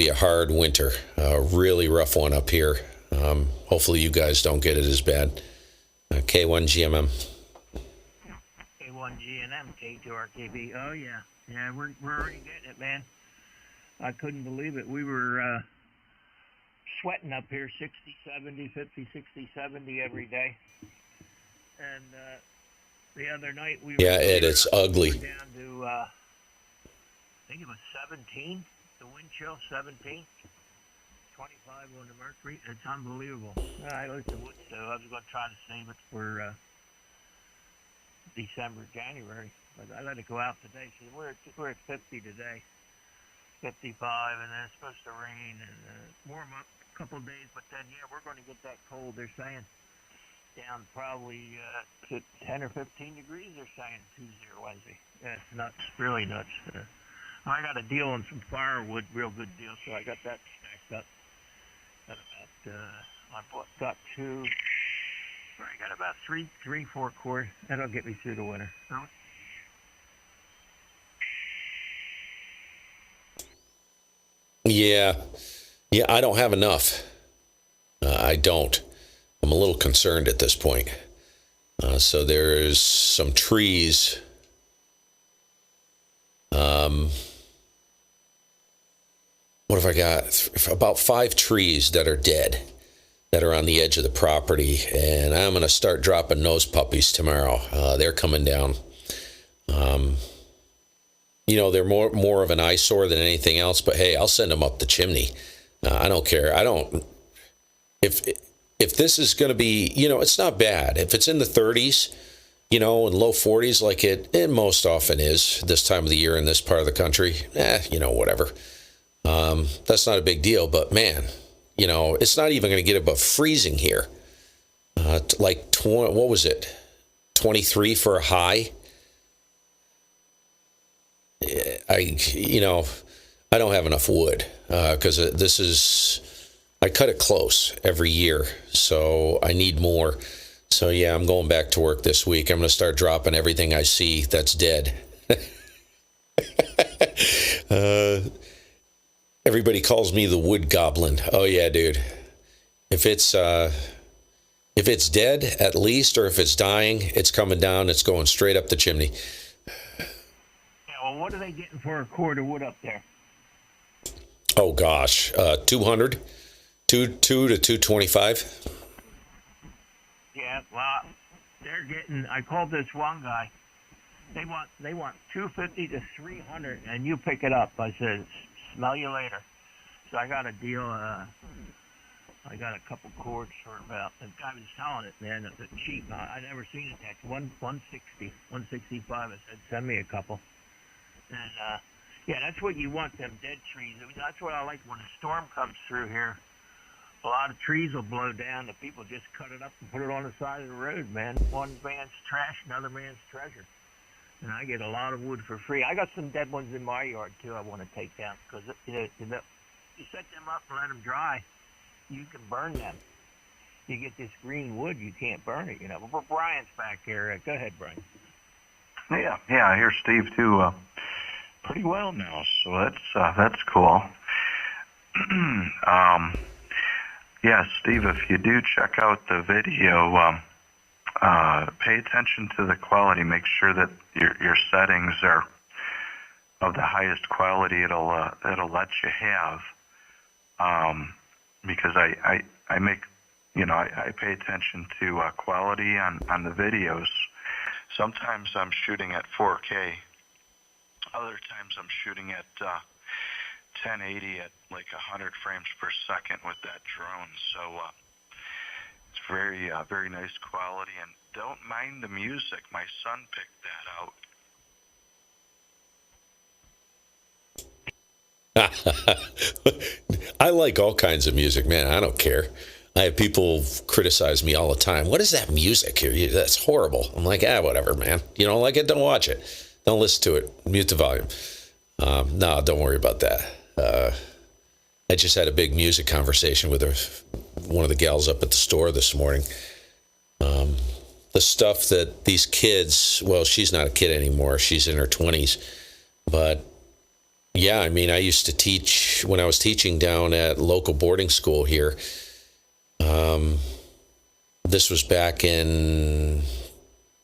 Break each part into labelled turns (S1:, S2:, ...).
S1: be a hard winter, a really rough one up here. Hopefully you guys don't get it as bad. K1GMM.
S2: K1GNM, K2RKB. Oh, yeah. Yeah, we're already getting it, man. I couldn't believe it. We were sweating up here 60, 70, 50, 60, 70 every day. And the other night we were...
S1: Yeah, Ed, it's ugly.
S2: Down to, I think it was 17, the wind chill, 17. 25 on the mercury. It's unbelievable. I looked at wood stove. I was going to try to save it for December, January, but I let it go out today. So we're at 50 today, 55, and then it's supposed to rain and warm up a couple of days. But then, yeah, we're going to get that cold. They're saying down probably to 10 or 15 degrees. They're saying Tuesday or Wednesday. Yeah, it's nuts, really nuts. I got a deal on some firewood, real good deal. So I got that stacked up. Got two. I got about three, 4 cord. That'll get me through the winter.
S1: Yeah, I don't have enough. I don't. I'm a little concerned at this point. So there's some trees. What have I got? About 5 trees that are dead, that are on the edge of the property, and I'm going to start dropping those puppies tomorrow. They're coming down. They're more of an eyesore than anything else, but hey, I'll send them up the chimney. I don't care. If this is going to be, it's not bad. If it's in the 30s, and low 40s like it most often is this time of the year in this part of the country, whatever. That's not a big deal, but man, it's not even going to get above freezing here. What was it? 23 for a high. I don't have enough wood, because I cut it close every year. So I need more. So yeah, I'm going back to work this week. I'm going to start dropping everything I see that's dead. Everybody calls me the wood goblin. Oh yeah, dude. If it's dead at least, or if it's dying, it's coming down. It's going straight up the chimney.
S2: Yeah. Well, what are they getting for a cord of wood up there?
S1: Oh gosh, 200, 2 to 225.
S2: Yeah. Well, they're getting. I called this one guy. They want 250 to 300, and you pick it up. I said, smell you later. So I got a deal. I got a couple cords for about. The guy was selling it, man. It's cheap. I never seen it at 160, 165. I said, send me a couple. And yeah, that's what you want. Them dead trees. I mean, that's what I like when a storm comes through here. A lot of trees will blow down. The people just cut it up and put it on the side of the road, man. One man's trash, another man's treasure. And I get a lot of wood for free. I got some dead ones in my yard, too, I want to take down. Because you set them up and let them dry, you can burn them. You get this green wood, you can't burn it, But Brian's back here. Go ahead, Brian.
S3: Yeah, I hear Steve, too, pretty well now. So that's cool. Yeah, Steve, if you do check out the video, pay attention to the quality. Make sure that your settings are of the highest quality it'll let you have. Because I make, I pay attention to quality on the videos. Sometimes I'm shooting at 4K. Other times I'm shooting at 1080 at like 100 frames per second with that drone. So it's very, very nice quality, and don't mind the music. My son picked that out.
S1: I like all kinds of music, man. I don't care. I have people criticize me all the time. What is that music here? That's horrible. I'm like, whatever, man. You don't like it? Don't watch it. Don't listen to it. Mute the volume. No, don't worry about that. I just had a big music conversation with one of the gals up at the store this morning. The stuff that these kids, well, she's not a kid anymore. She's in her 20s. But Yeah, I mean, I used to teach when I was teaching down at local boarding school here. Um, this was back in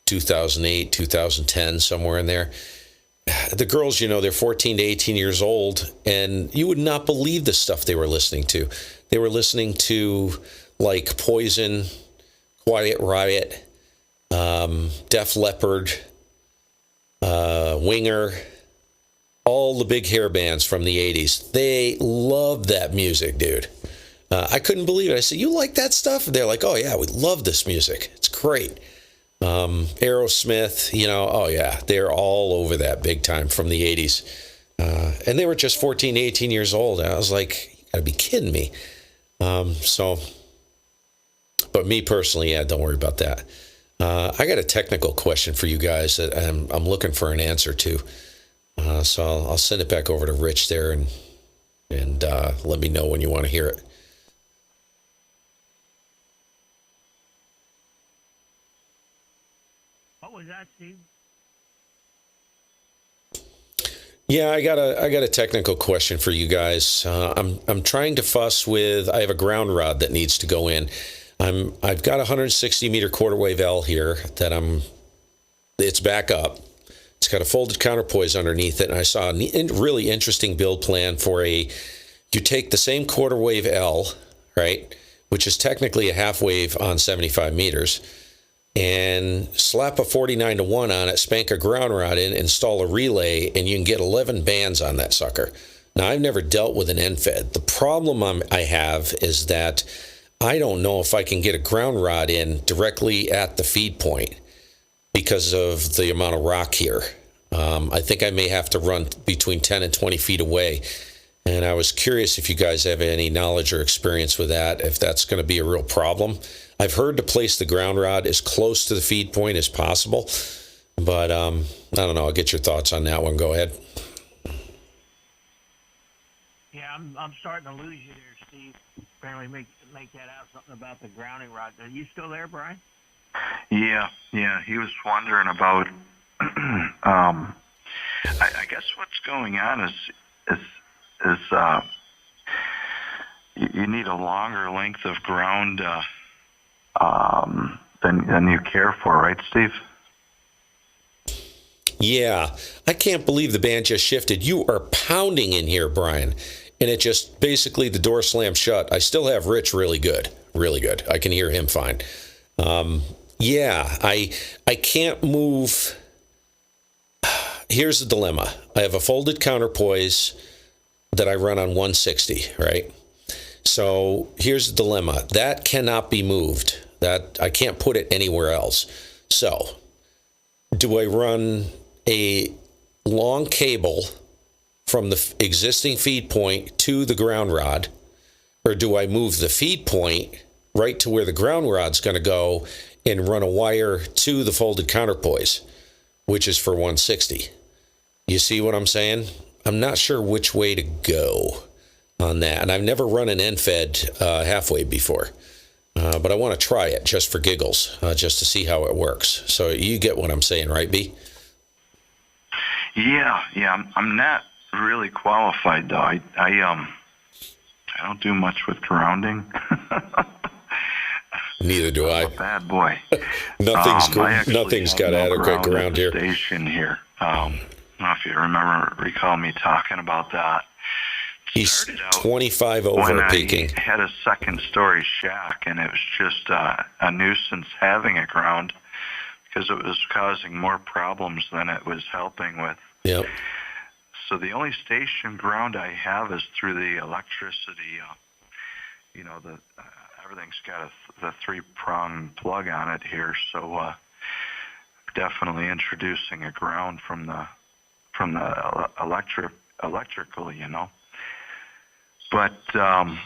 S1: 2008, 2010, somewhere in there. The girls, they're 14 to 18 years old, and you would not believe the stuff they were listening to. They were listening to like Poison, Quiet Riot, Def Leppard, Winger, all the big hair bands from the 80s. They loved that music, dude. I couldn't believe it. I said, "You like that stuff?" And they're like, "Oh, yeah, we love this music. It's great." Aerosmith, oh, yeah, they're all over that big time from the 80s. And they were just 14, 18 years old. And I was like, you gotta be kidding me. But me personally, yeah, don't worry about that. I got a technical question for you guys that I'm looking for an answer to. So I'll send it back over to Rich there and let me know when you want to hear it.
S2: What was that, Steve?
S1: Yeah, I got a technical question for you guys. I'm trying to fuss with. I have a ground rod that needs to go in. I've got a 160 meter quarter wave L here that it's back up. It's got a folded counterpoise underneath it, and I saw a really interesting build plan for you take the same quarter wave L, right, which is technically a half wave on 75 meters, and slap a 49 to 1 on it, spank a ground rod in, install a relay, and you can get 11 bands on that sucker. Now, I've never dealt with an NFED. The problem I have is that I don't know if I can get a ground rod in directly at the feed point because of the amount of rock here. I think I may have to run between 10 and 20 feet away. And I was curious if you guys have any knowledge or experience with that, if that's going to be a real problem. I've heard to place the ground rod as close to the feed point as possible, but I don't know. I'll get your thoughts on that one. Go ahead.
S2: Yeah, I'm starting to lose you there, Steve. Apparently make that out, something about the grounding rod. Are you still there, Brian?
S3: Yeah. He was wondering about. I guess what's going on is you need a longer length of ground than you care for, right, Steve?
S1: Yeah, I can't believe the band just shifted. You are pounding in here, Brian, and it just basically the door slammed shut. I still have Rich really good. I can hear him fine. Yeah, I can't move. Here's the dilemma. I have a folded counterpoise that I run on 160, right? So here's the dilemma. That cannot be moved. That I can't put it anywhere else. So do I run a long cable from the existing feed point to the ground rod, or do I move the feed point right to where the ground rod's going to go and run a wire to the folded counterpoise, which is for 160? You see what I'm saying? I'm not sure which way to go on that. And I've never run an NFED halfway before. But I want to try it just for giggles, just to see how it works. So you get what I'm saying, right, B?
S3: Yeah. I'm not really qualified, though. I don't do much with grounding.
S1: Neither do I.
S3: I'm a bad boy.
S1: Nothing's got adequate ground here.
S3: Station here. I don't know if you recall me talking about that.
S1: He's 25 over at Peking.
S3: I had a second-story shack, and it was just a nuisance having a ground because it was causing more problems than it was helping with.
S1: Yep.
S3: So the only station ground I have is through the electricity. Everything's got the three-prong plug on it here, so definitely introducing a ground from the electrical, But no,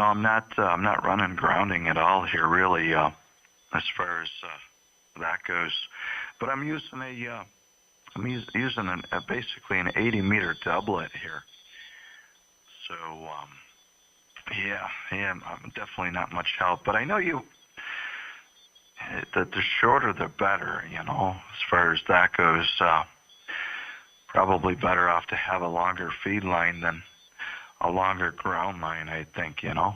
S3: I'm not running grounding at all here, really, as far as that goes. But I'm using basically an 80 meter doublet here. So I'm definitely not much help. But I know the shorter the better, as far as that goes. probably better off to have a longer feed line than a longer ground line, I think, you know?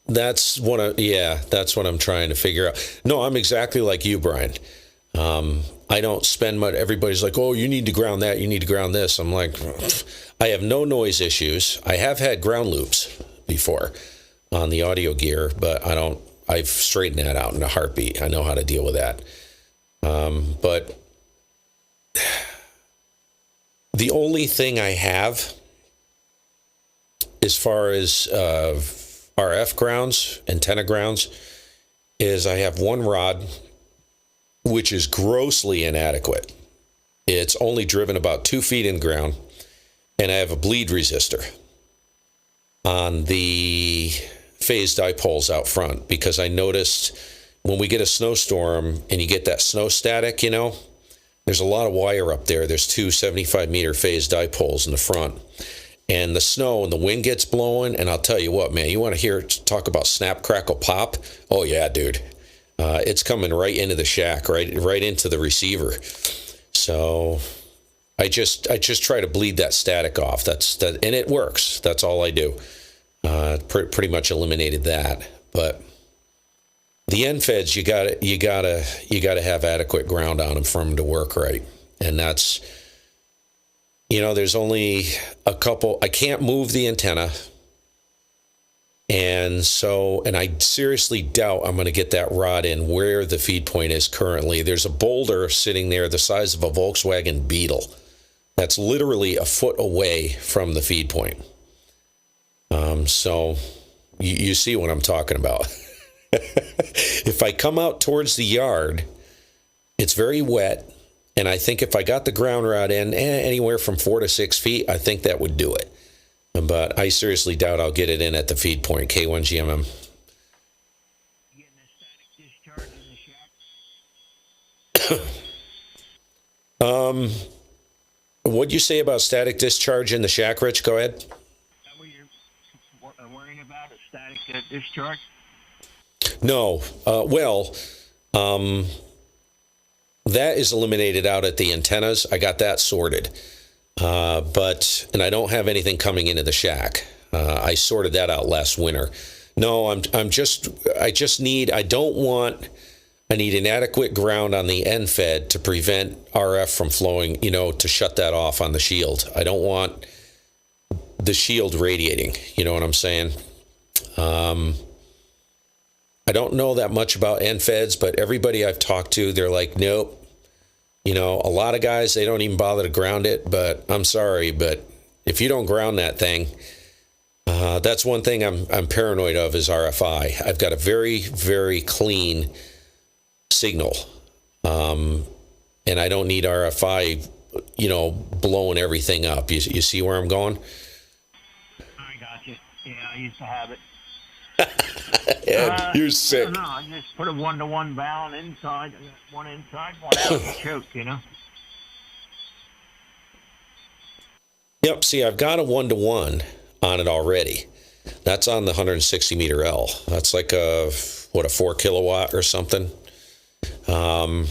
S1: That's that's what I'm trying to figure out. No, I'm exactly like you, Brian. I don't spend much. Everybody's like, "Oh, you need to ground that. You need to ground this." I'm like, I have no noise issues. I have had ground loops before on the audio gear, but I don't. I've straightened that out in a heartbeat. I know how to deal with that. But the only thing I have, as far as RF grounds, antenna grounds, is I have one rod, which is grossly inadequate. It's only driven about 2 feet in the ground, and I have a bleed resistor on the phase dipoles out front, because I noticed when we get a snowstorm and you get that snow static, you know, there's a lot of wire up there. There's two 75-meter phase dipoles in the front. And the snow and the wind gets blowing, and I'll tell you what, man, you want to hear talk about snap, crackle, pop? Oh, yeah, dude. It's coming right into the shack, right into the receiver. So I just try to bleed that static off. And it works. That's all I do. Pretty much eliminated that. But the end feds, you gotta have adequate ground on them for them to work right, and that's. You know, there's only a couple. I can't move the antenna. And I seriously doubt I'm going to get that rod in where the feed point is currently. There's a boulder sitting there the size of a Volkswagen Beetle. That's literally a foot away from the feed point. So you see what I'm talking about. If I come out towards the yard, it's very wet. And I think if I got the ground rod in anywhere from 4 to 6 feet, I think that would do it. But I seriously doubt I'll get it in at the feed point, K1GMM.
S2: Getting a static discharge in the shack?
S1: What'd you say about static discharge in the shack, Rich? Go ahead.
S2: Is that what you're worrying about, a static discharge?
S1: No. That is eliminated out at the antennas. I got that sorted. And I don't have anything coming into the shack. I sorted that out last winter. No, I need inadequate ground on the end fed to prevent RF from flowing, to shut that off on the shield. I don't want the shield radiating. You know what I'm saying? I don't know that much about end feds, but everybody I've talked to, they're like, nope. A lot of guys, they don't even bother to ground it, but I'm sorry, but if you don't ground that thing, that's one thing I'm paranoid of is RFI. I've got a very, very clean signal, and I don't need RFI, blowing everything up. You see where I'm going?
S2: I got you. Yeah, I used to have it.
S1: Ed, you're sick.
S2: No, I just put a 1-to-1 balun inside. I got one inside, one out, and choke,
S1: Yep, see, I've got a 1-to-1 on it already. That's on the 160 meter L. That's like a 4 kilowatt or something. Now,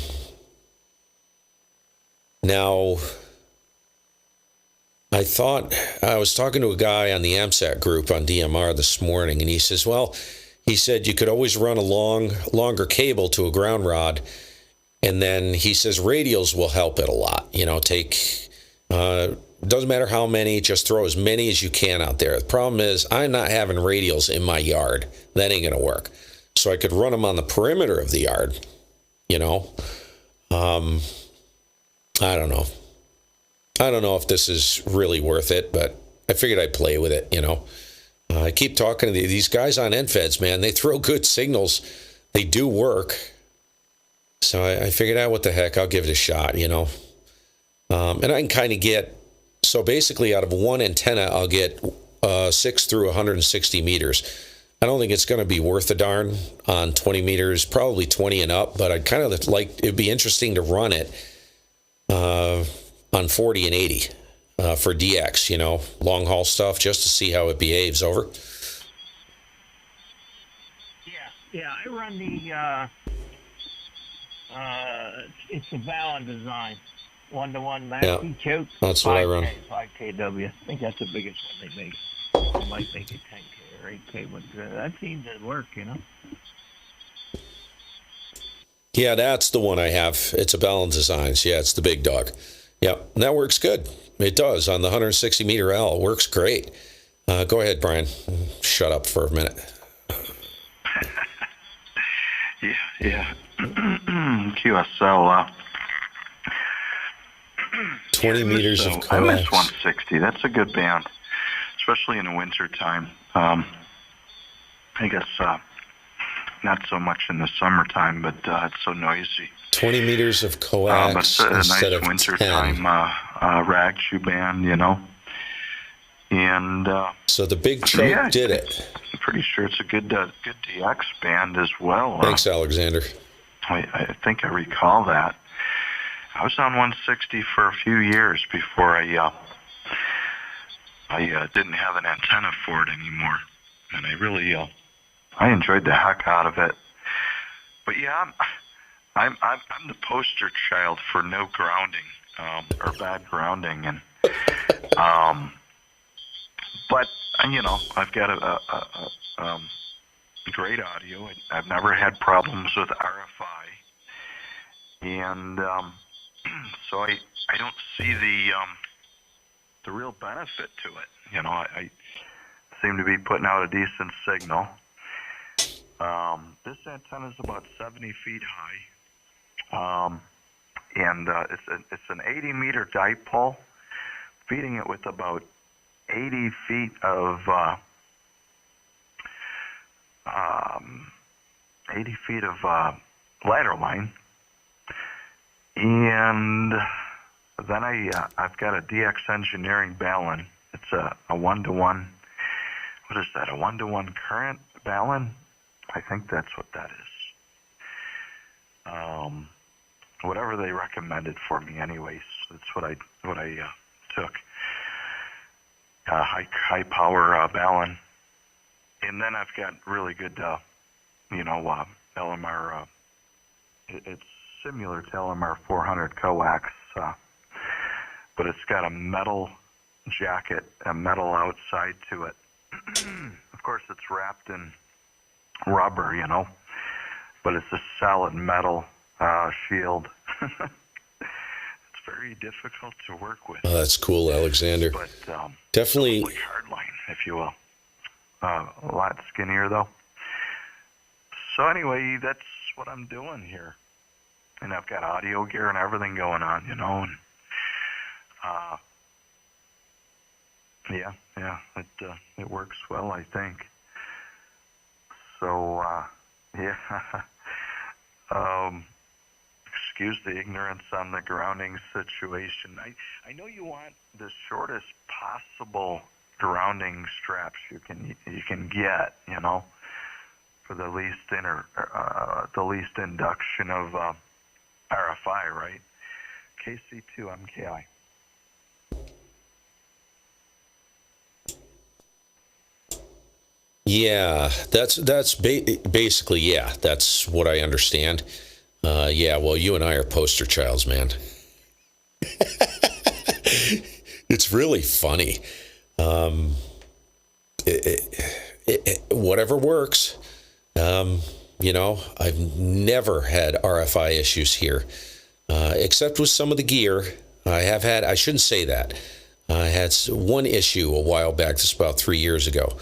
S1: I was talking to a guy on the AMSAT group on DMR this morning, and he says, he said you could always run a longer cable to a ground rod, and then he says radials will help it a lot. Doesn't matter how many, just throw as many as you can out there. The problem is I'm not having radials in my yard. That ain't going to work. So I could run them on the perimeter of the yard, I don't know. I don't know if this is really worth it, but I figured I'd play with it, I keep talking to these guys on NFEDs, man. They throw good signals. They do work. So I figured out what the heck, I'll give it a shot, And I can kind of get, so basically out of one antenna, I'll get 6 through 160 meters. I don't think it's going to be worth a darn on 20 meters, probably 20 and up, but I'd kind of it'd be interesting to run it on 40 and 80 for DX, long haul stuff, just to see how it behaves. Over.
S2: Yeah, I run the It's a Ballon design. 1-to-1
S1: Yeah,
S2: maxi choke.
S1: that's what I run.
S2: 5 kW. I think that's the biggest one they make. They might make it 10K or 8K, but that seems to work, you know.
S1: Yeah, that's the one I have. It's a Ballon Designs. Yeah, it's the big dog. Yeah, and that works good. It does on the 160 meter L. It works great. Go ahead, Brian. Shut up for a minute.
S3: Yeah. QSL.
S1: 20 meters of coax.
S3: MS-160. That's a good band, especially in the winter time. I guess not so much in the summertime, but it's so noisy.
S1: 20 meters of coax
S3: but a
S1: instead
S3: nice
S1: of
S3: wintertime
S1: 10.
S3: rag shoe band, you know. And
S1: So the big choke
S3: yeah,
S1: did it.
S3: I'm pretty sure it's a good DX band as well.
S1: Thanks, Alexander.
S3: I think I recall that. I was on 160 for a few years before I didn't have an antenna for it anymore, and I really I enjoyed the heck out of it. But yeah, I'm the poster child for no grounding or bad grounding, and but you know, I've got a great audio. I've never had problems with RFI, and so I don't see the real benefit to it. You know, I seem to be putting out a decent signal. This antenna is about 70 feet high, and it's an 80 meter dipole, feeding it with about 80 feet of 80 feet of ladder line, and then I've got a DX Engineering Ballon. It's a 1-to-1. What is that? A 1-to-1 current Ballon? I think that's what that is. Whatever they recommended for me, anyways. That's what I took. High power Ballon, and then I've got really good, LMR. It's similar to LMR 400 coax, but it's got a metal jacket, a metal outside to it. Of course, it's wrapped in rubber, you know, but it's a solid metal shield. It's very difficult to work with.
S1: Oh, that's cool, Alexander.
S3: But
S1: Definitely.
S3: like hardline, if you will. A lot skinnier, though. So anyway, that's what I'm doing here. And I've got audio gear and everything going on, you know. And it works well, I think. So excuse the ignorance on the grounding situation. I know you want the shortest possible grounding straps you can get, you know, for the least induction of RFI, right? KC2 MKI.
S1: Yeah, that's basically, yeah, that's what I understand. Yeah, well, you and I are poster childs, man. It's really funny. Whatever works. You know, I've never had RFI issues here, except with some of the gear. I shouldn't say that. I had one issue a while back, this about 3 years ago.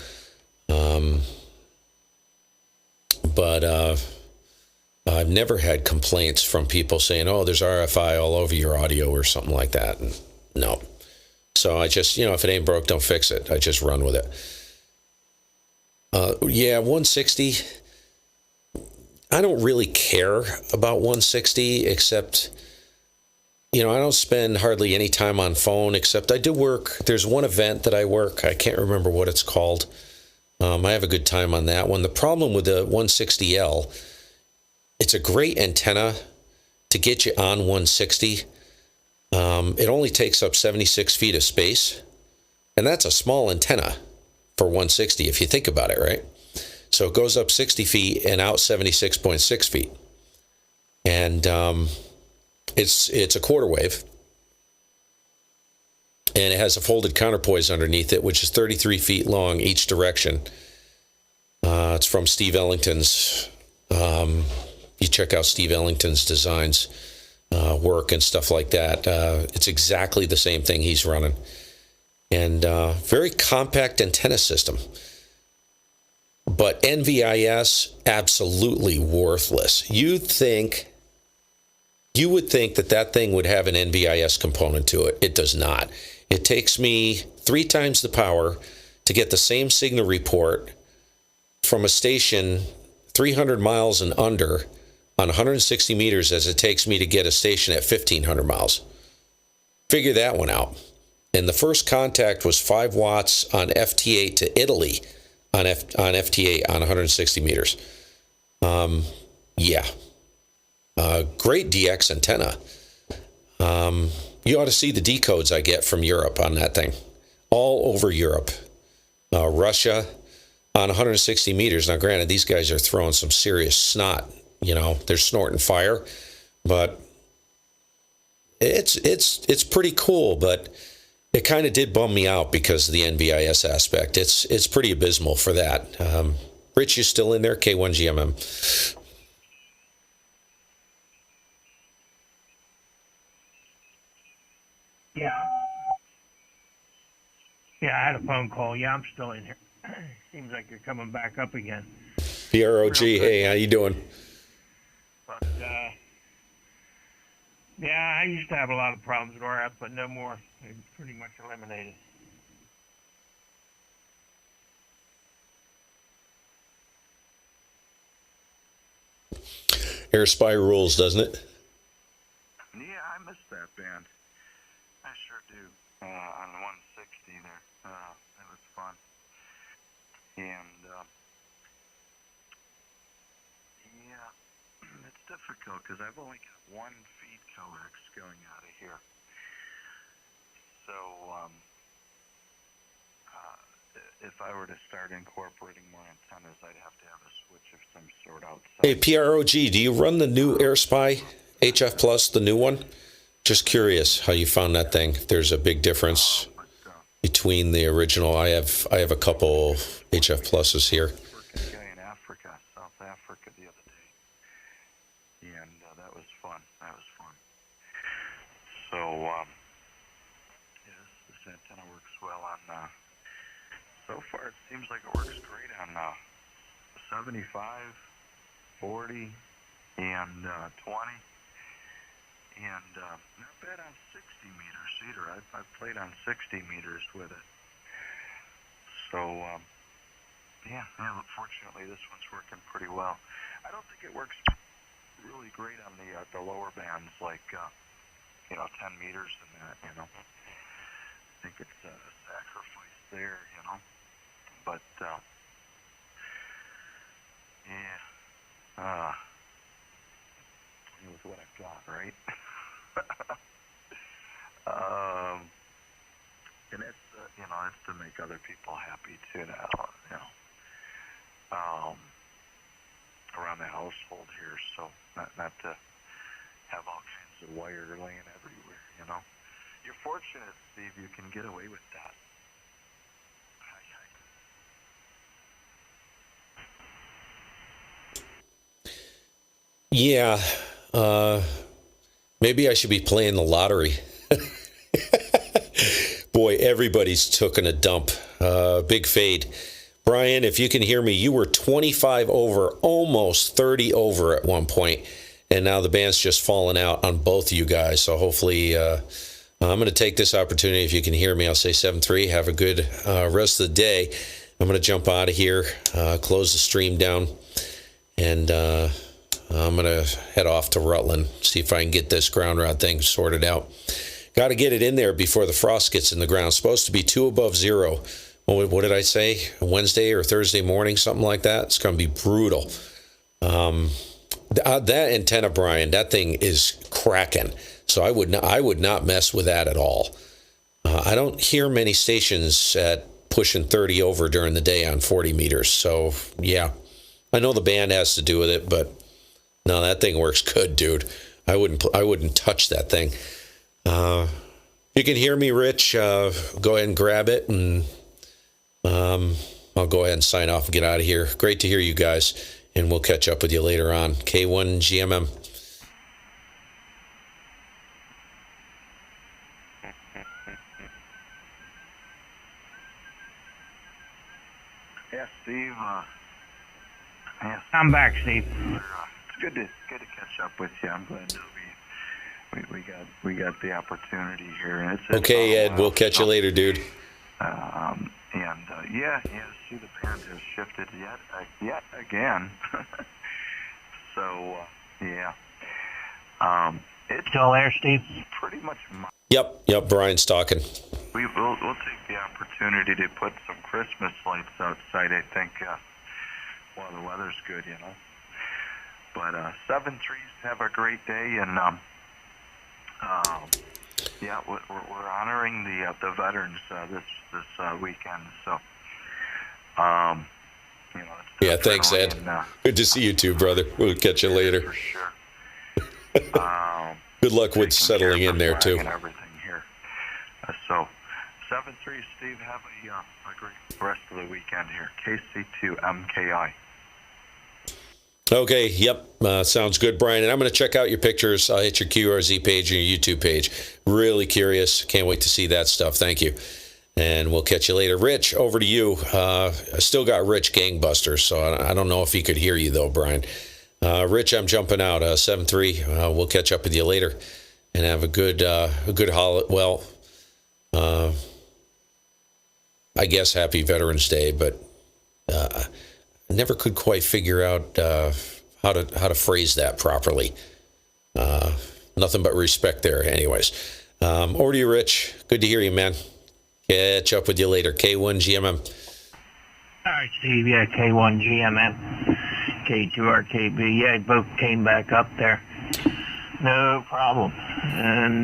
S1: But I've never had complaints from people saying, oh, there's RFI all over your audio or something like that. And no. So I just, you know, if it ain't broke, don't fix it. I just run with it. Yeah, 160. I don't really care about 160, except, you know, I don't spend hardly any time on phone, except I do work. There's one event that I work. I can't remember what it's called. I have a good time on that one. The problem with the 160L, it's a great antenna to get you on 160. It only takes up 76 feet of space, and that's a small antenna for 160 if you think about it, right? So it goes up 60 feet and out 76.6 feet. and it's a quarter wave, and it has a folded counterpoise underneath it, which is 33 feet long each direction. It's from Steve Ellington's. You check out Steve Ellington's designs, work and stuff like that. It's exactly the same thing he's running. And very compact antenna system. But NVIS, absolutely worthless. You would think that thing would have an NVIS component to it. It does not. It takes me 3 times the power to get the same signal report from a station 300 miles and under on 160 meters as it takes me to get a station at 1,500 miles. Figure that one out. And the first contact was 5 watts on FT8 to Italy on FT8 on 160 meters. Yeah. Great DX antenna. You ought to see the decodes I get from Europe on that thing. All over Europe. Russia on 160 meters. Now, granted, these guys are throwing some serious snot. You know, they're snorting fire. But it's pretty cool, but it kind of did bum me out because of the NVIS aspect. It's pretty abysmal for that. Rich, you still in there? K1GMM.
S2: Yeah. Yeah, I had a phone call. Yeah, I'm still in here. Seems like you're coming back up again.
S1: PROG, hey, how you doing?
S2: But, yeah, I used to have a lot of problems with RF, but no more. They're pretty much eliminated.
S1: Air Spy rules, doesn't it?
S3: Yeah, I miss that band. I sure do. On 160 there. It was fun. And, yeah, it's difficult because I've only got one feed coax going out of here. So, if I were to start incorporating more antennas, I'd have to have a switch of some sort outside.
S1: Hey, PROG, do you run the new Air Spy HF Plus, the new one? Just curious how you found that thing. If there's a big difference between the original. I have a couple HF Pluses here.
S3: Working a guy in Africa, South Africa, the other day, and that was fun. So, yes, this antenna works well on. So far, it seems like it works great on 75, 40, and 20. And not bad on 60 meters either. I've played on 60 meters with it. So, yeah, fortunately this one's working pretty well. I don't think it works really great on the lower bands like, 10 meters and that, I think it's a sacrifice there, But, yeah, with what I've got, right? And it's it's to make other people happy too now, around the household here, so not to have all kinds of wire laying everywhere, You're fortunate, Steve, you can get away with that.
S1: Yeah, maybe I should be playing the lottery. Boy, everybody's taking a dump. Big fade. Brian, if you can hear me, you were 25 over, almost 30 over at one point, and now the band's just fallen out on both of you guys. So hopefully, I'm going to take this opportunity. If you can hear me, I'll say 7-3. Have a good rest of the day. I'm going to jump out of here, close the stream down, and I'm going to head off to Rutland, see if I can get this ground rod thing sorted out. Got to get it in there before the frost gets in the ground. It's supposed to be 2 above 0. What did I say? Wednesday or Thursday morning, something like that. It's going to be brutal. That antenna, Brian, that thing is cracking. So I would not mess with that at all. I don't hear many stations at pushing 30 over during the day on 40 meters. So, yeah, I know the band has to do with it, but No, that thing works good, dude. I wouldn't touch that thing. You can hear me, Rich. Go ahead and grab it, and I'll go ahead and sign off and get out of here. Great to hear you guys, and we'll catch up with you later on. K1 GMM.
S3: Yeah, Steve.
S2: I'm back, Steve.
S3: It's good to catch up with you. I'm glad that we got the opportunity here. And it's
S1: Okay, Ed. We'll catch you later, dude.
S3: See, the band has shifted yet again. So it's
S2: Still there, Steve?
S3: pretty much.
S1: Yep. Brian's talking.
S3: We'll take the opportunity to put some Christmas lights outside. I think while the weather's good, you know. But 7-3s, have a great day, and we're honoring the veterans this weekend. So,
S1: Yeah, thanks, Ed. Good to see you too, brother. We'll catch you later.
S3: For sure.
S1: Good luck with
S3: taking
S1: settling
S3: care
S1: in
S3: of
S1: there
S3: the
S1: too.
S3: flag and everything here. So, 7-3, Steve. Have a great rest of the weekend here. KC2MKI.
S1: Okay, yep, sounds good, Brian. And I'm going to check out your pictures. I'll hit your QRZ page and your YouTube page. Really curious. Can't wait to see that stuff. Thank you. And we'll catch you later. Rich, over to you. I still got Rich gangbusters, so I don't know if he could hear you, though, Brian. Rich, I'm jumping out. 7-3. We'll catch up with you later. And have a good holiday. Well, I guess happy Veterans Day, but never could quite figure out how to phrase that properly. Nothing but respect there. Anyways, over to you, Rich. Good to hear you, man. Catch up with you later. K1 GMM.
S2: All right, Steve. Yeah, K1 GMM, K2RKB. Yeah, both came back up there. No problem. And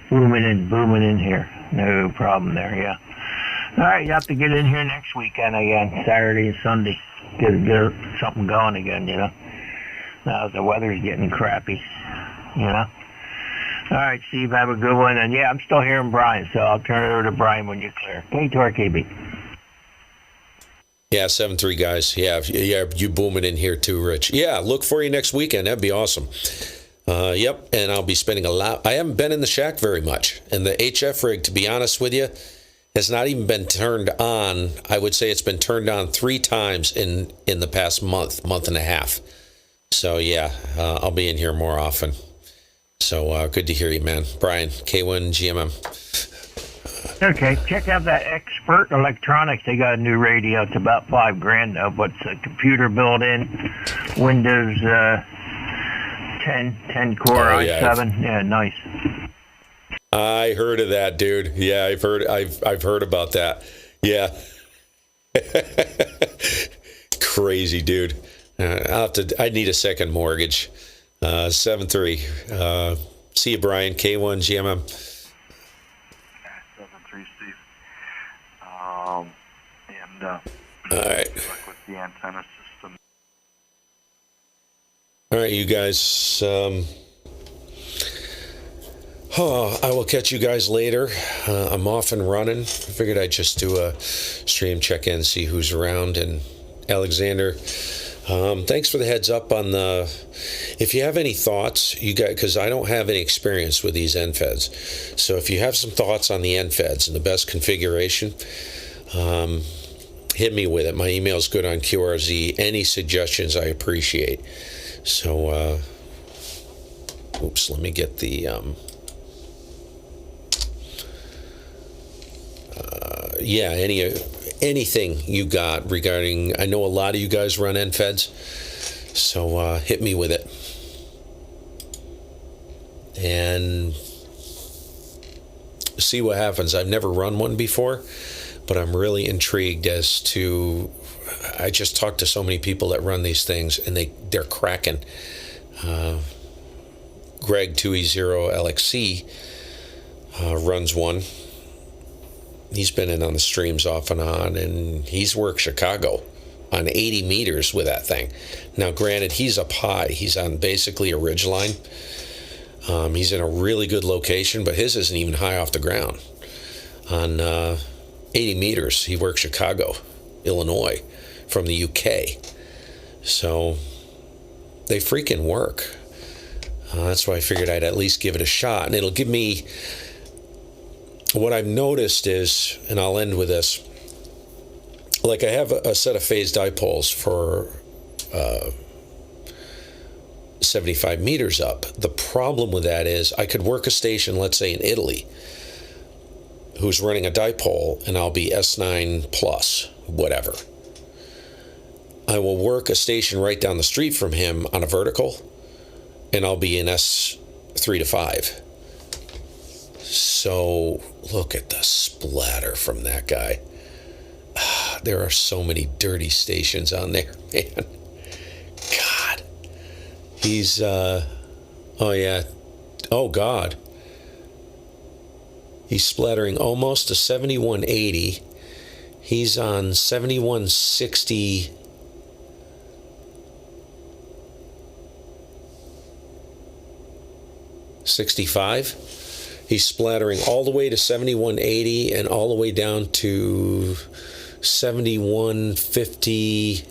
S2: booming in here. No problem there. Yeah. All right, you have to get in here next weekend again, Saturday and Sunday. Get something going again, you know. Now the weather's getting crappy, you know. All right, Steve, have a good one. And yeah, I'm still hearing Brian, so I'll turn it over to Brian when you're clear. K2RKB.
S1: Yeah, 7-3, guys. Yeah, you booming in here too, Rich. Yeah, look for you next weekend. That'd be awesome. Yep, and I'll be spending a lot. I haven't been in the shack very much. And the HF rig, to be honest with you, has not even been turned on. I would say it's been turned on 3 times in the past month and a half. So, yeah, I'll be in here more often. So, good to hear you, man. Brian, K1 GMM.
S2: Okay, check out that Expert Electronics. They got a new radio. It's about $5,000 though, but it's a computer built in, Windows 10 core i7. Yeah, nice.
S1: I heard of that, dude. Yeah, I've heard about that. Yeah. Crazy, dude. I need a second mortgage. 7-3. See you, Brian. K1 GMM.
S3: 7-3, Steve.
S1: All right.
S3: Good luck with the antenna system.
S1: All right, you guys. I will catch you guys later. I'm off and running. I figured I'd just do a stream check-in, see who's around. And Alexander, thanks for the heads up on the. If you have any thoughts, you got, because I don't have any experience with these NFEDs. So if you have some thoughts on the NFEDs and the best configuration, hit me with it. My email is good on QRZ. Any suggestions, I appreciate. So, oops, let me get the. Yeah, anything you got regarding. I know a lot of you guys run NFEDs, so hit me with it. And see what happens. I've never run one before, but I'm really intrigued as to. I just talked to so many people that run these things, and they're cracking. Greg 2E0 LXC runs one. He's been in on the streams off and on, and he's worked Chicago. on 80 meters with that thing. Now, granted, he's up high. He's on basically a ridge line. He's in a really good location, but his isn't even high off the ground. On 80 meters, he works Chicago, Illinois, from the UK. So they freaking work. That's why I figured I'd at least give it a shot. And it'll give me, what I've noticed is, and I'll end with this, like I have a set of phase dipoles for 75 meters up. The problem with that is I could work a station, let's say in Italy, who's running a dipole, and I'll be S9 plus, whatever. I will work a station right down the street from him on a vertical, and I'll be in S3 to 5. So look at the splatter from that guy. There are so many dirty stations on there, man. God. He's, oh yeah. Oh God. He's splattering almost to 7180. He's on 7160. .65. He's splattering all the way to 7180 and all the way down to 7150.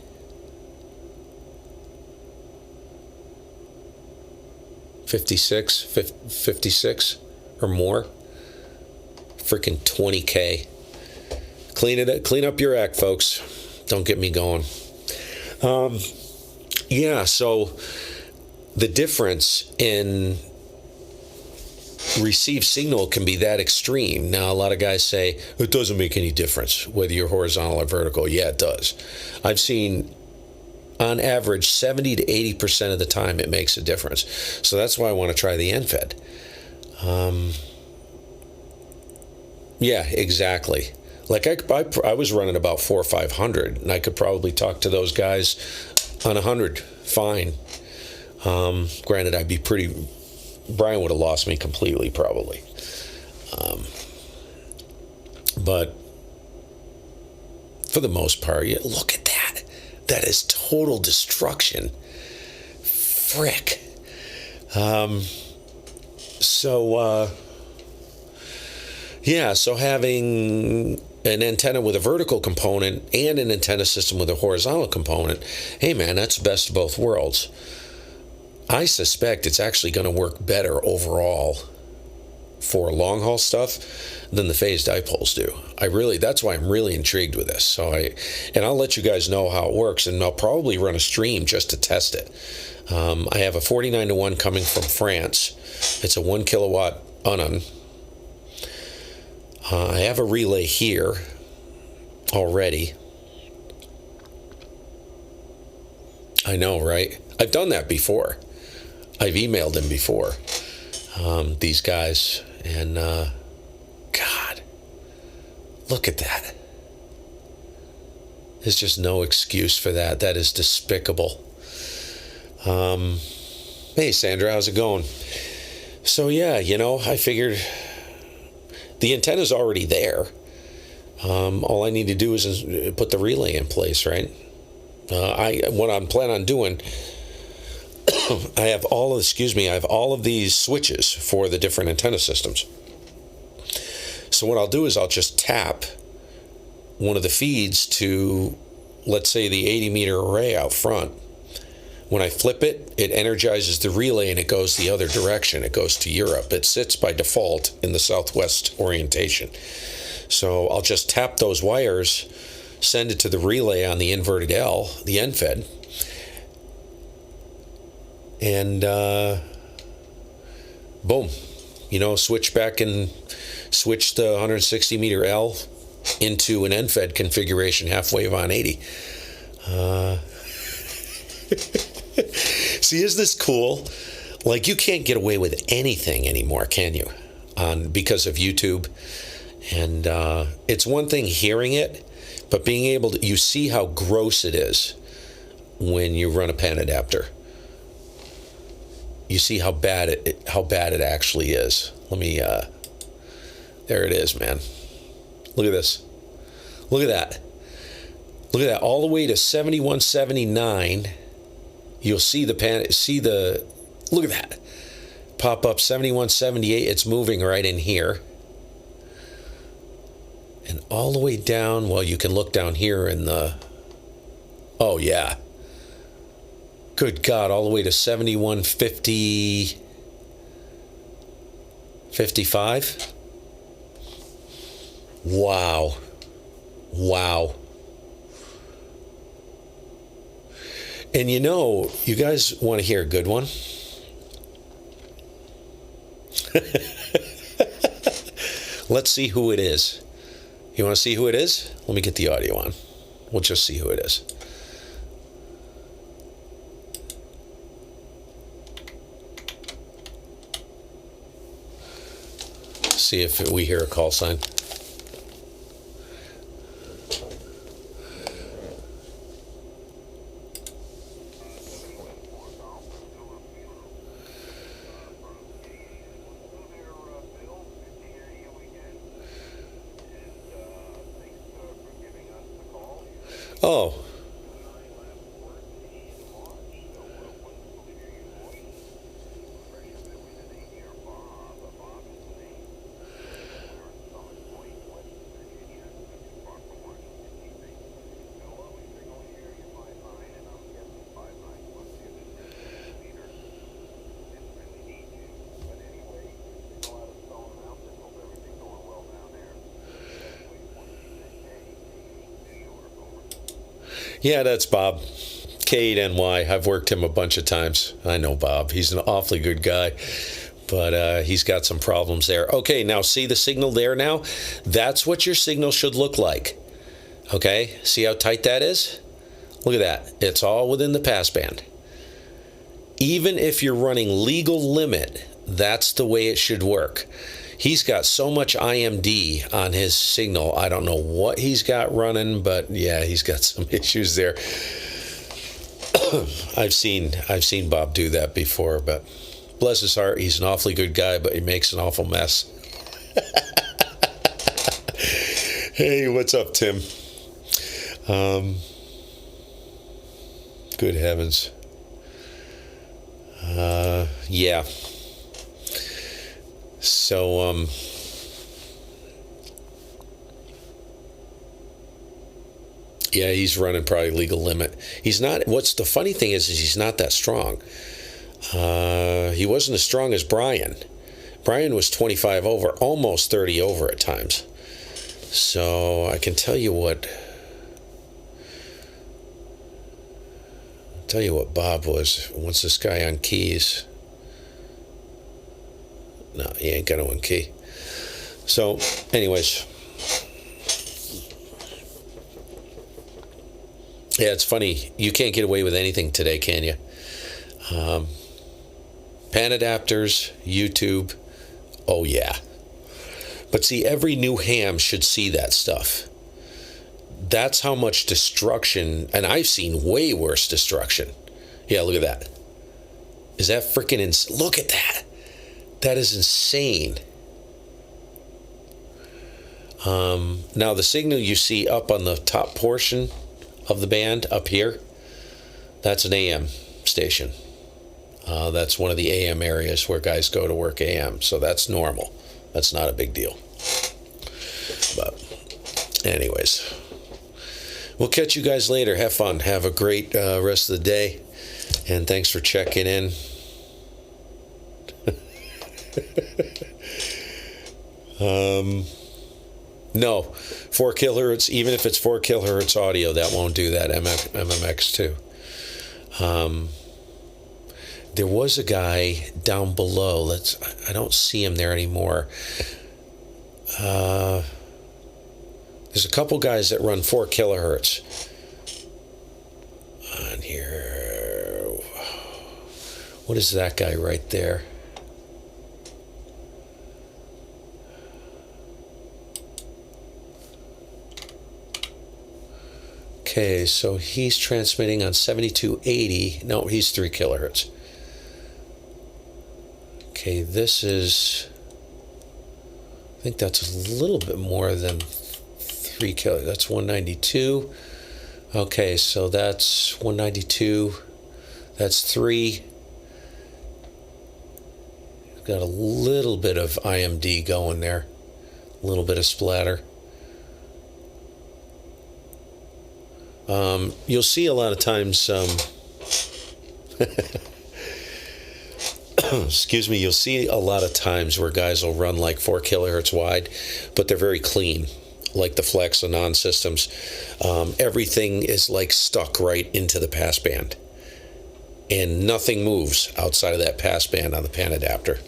S1: $56 or more. Freaking 20K. Clean up your act, folks. Don't get me going. Yeah, so the difference in received signal can be that extreme. Now, a lot of guys say, it doesn't make any difference whether you're horizontal or vertical. Yeah, it does. I've seen, on average, 70 to 80% of the time it makes a difference. So that's why I want to try the NFED. Yeah, exactly. Like I was running about 400 or 500, and I could probably talk to those guys on 100. Fine. Granted, Brian would have lost me completely, probably. But for the most part, yeah, look at that. That is total destruction. Frick. So having an antenna with a vertical component and an antenna system with a horizontal component, hey man, that's the best of both worlds. I suspect it's actually going to work better overall for long haul stuff than the phased dipoles do. That's why I'm really intrigued with this. And I'll let you guys know how it works, and I'll probably run a stream just to test it. I have a 49-to-1 coming from France. It's a 1 kilowatt Unon. I have a relay here already. I know, right? I've done that before. I've emailed him before, these guys, and God, look at that. There's just no excuse for that. That is despicable. Hey, Sandra, how's it going? So, yeah, I figured the antenna's already there. All I need to do is put the relay in place, right? What I'm planning on doing, I have all of these switches for the different antenna systems. So what I'll do is I'll just tap one of the feeds to, let's say, the 80-meter array out front. When I flip it, it energizes the relay and it goes the other direction. It goes to Europe. It sits by default in the southwest orientation. So I'll just tap those wires, send it to the relay on the inverted L, the NFED, and boom, switch the 160-meter L into an NFED configuration, half wave on 80. See, is this cool? Like, you can't get away with anything anymore, can you? Because of YouTube. And it's one thing hearing it, but being able to, you see how gross it is when you run a pan adapter. You see how bad it actually is. There it is, man. Look at this. Look at that. Look at that, all the way to 7179. You'll see look at that. Pop up 7178. It's moving right in here. And all the way down, well, you can look down here in the, oh yeah. Good God, all the way to 7150, 55. Wow. Wow. And you know, you guys want to hear a good one? Let's see who it is. You want to see who it is? Let me get the audio on. We'll just see who it is. See if we hear a call sign. Oh. Yeah, that's Bob. K8NY. I've worked him a bunch of times. I know Bob. He's an awfully good guy, but he's got some problems there. Okay, now see the signal there now? That's what your signal should look like. Okay, see how tight that is? Look at that. It's all within the passband. Even if you're running legal limit, that's the way it should work. He's got so much IMD on his signal. I don't know what he's got running, but yeah, he's got some issues there. I've seen Bob do that before, but bless his heart, he's an awfully good guy, but he makes an awful mess. Hey, what's up, Tim? Good heavens. Yeah. So, yeah, he's running probably legal limit. He's not, what's the funny thing is he's not that strong. He wasn't as strong as Brian. Brian was 25 over, almost 30 over at times. So I can tell you what Bob was. Once this guy on keys. No, he ain't got one key. So, anyways. Yeah, it's funny. You can't get away with anything today, can you? Pan adapters, YouTube. Oh, yeah. But see, every new ham should see that stuff. That's how much destruction, and I've seen way worse destruction. Yeah, look at that. Is that freaking insane? Look at that. That is insane. Now, the signal you see up on the top portion of the band up here, that's an AM station. That's one of the AM areas where guys go to work AM. So that's normal. That's not a big deal. But anyways, we'll catch you guys later. Have fun. Have a great rest of the day. And thanks for checking in. No, 4 kilohertz, even if it's 4 kilohertz audio, that won't do that. MMX2. There was a guy down below. I don't see him there anymore. There's a couple guys that run 4 kilohertz on here. What is that guy right there? Okay, so he's transmitting on 7280. No, he's 3 kilohertz. Okay, this is, I think that's a little bit more than 3 kilohertz. That's 192. Okay, so that's 192. That's 3. Got a little bit of IMD going there. A little bit of splatter. You'll see a lot of times, excuse me, you'll see a lot of times where guys will run like 4 kilohertz wide, but they're very clean, like the Flex and Non systems. Everything is like stuck right into the passband, and nothing moves outside of that passband on the pan adapter.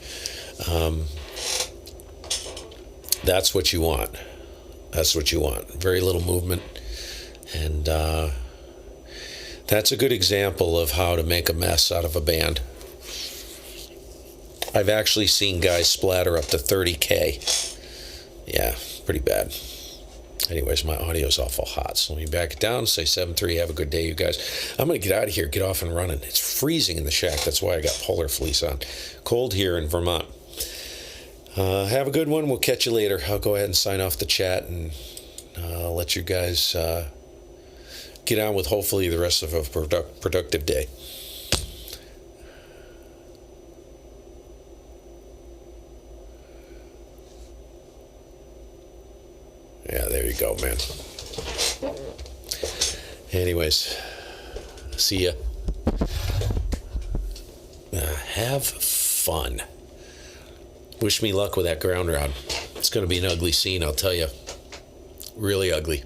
S1: That's what you want. That's what you want. Very little movement. And that's a good example of how to make a mess out of a band. I've actually seen guys splatter up to 30K. Yeah, pretty bad. Anyways, my audio's awful hot, so let me back it down, say 7-3, have a good day, you guys. I'm going to get out of here, get off and running. It's freezing in the shack. That's why I got polar fleece on. Cold here in Vermont. Have a good one. We'll catch you later. I'll go ahead and sign off the chat and let you guys get on with hopefully the rest of a productive day. Yeah, there you go, man. Anyways, see ya. Have fun. Wish me luck with that ground rod. It's going to be an ugly scene, I'll tell you. Really ugly.